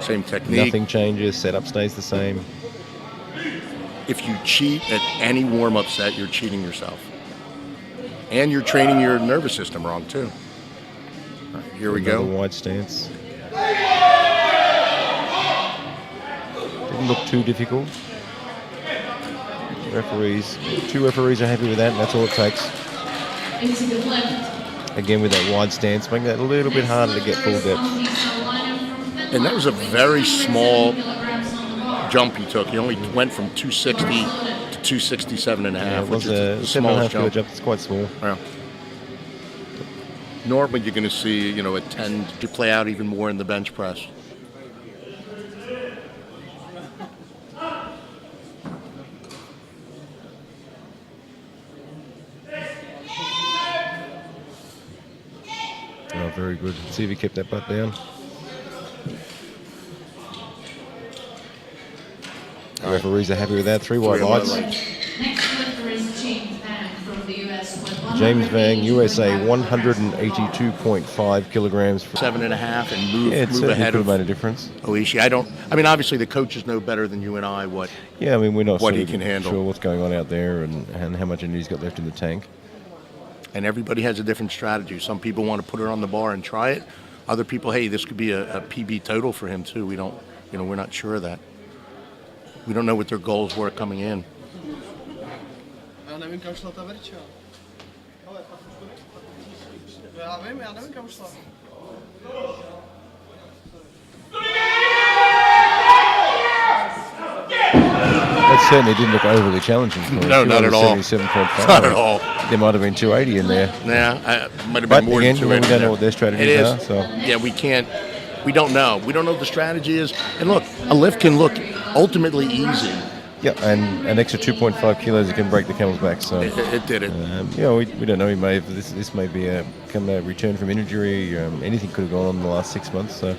Same technique. Nothing changes. Setup stays the same. If you cheat at any warm-up set, you're cheating yourself. And you're training your nervous system wrong, too. All right, here we go. Wide stance. Didn't look too difficult. Two referees are happy with that, and that's all it takes. Again, with that wide stance, making that a little bit harder to get full depth. And that was a very small jump he took. He only went from 260 to 267.5, which is the smallest jump. It's quite small. Yeah. Normally, you're going to see, a 10 to play out even more in the bench press. Oh, very good. See if he kept that butt down. The referees are happy with that. Three white lights. James Vang, USA, 182.5 kilograms. 7.5 and move ahead could have made a difference. Oishi. Obviously the coaches know better than you and I what we're not what he can handle. Sure what's going on out there and how much energy he's got left in the tank. And everybody has a different strategy. Some people want to put it on the bar and try it. Other people, hey, this could be a PB total for him too. We don't, we're not sure of that. We don't know what their goals were coming in. That certainly didn't look overly challenging for him. No, not at all. 77.5. Not at all. There might have been 280 in there. Yeah, might have been more than 280. We don't know what their strategies are. So. Yeah, we don't know. We don't know what the strategy is. And look, a lift can look ultimately easy. Yeah, and an extra 2.5 kilos, it can break the camel's back. So it did it. We don't know. This may be a return from injury. Anything could have gone on in the last 6 months. So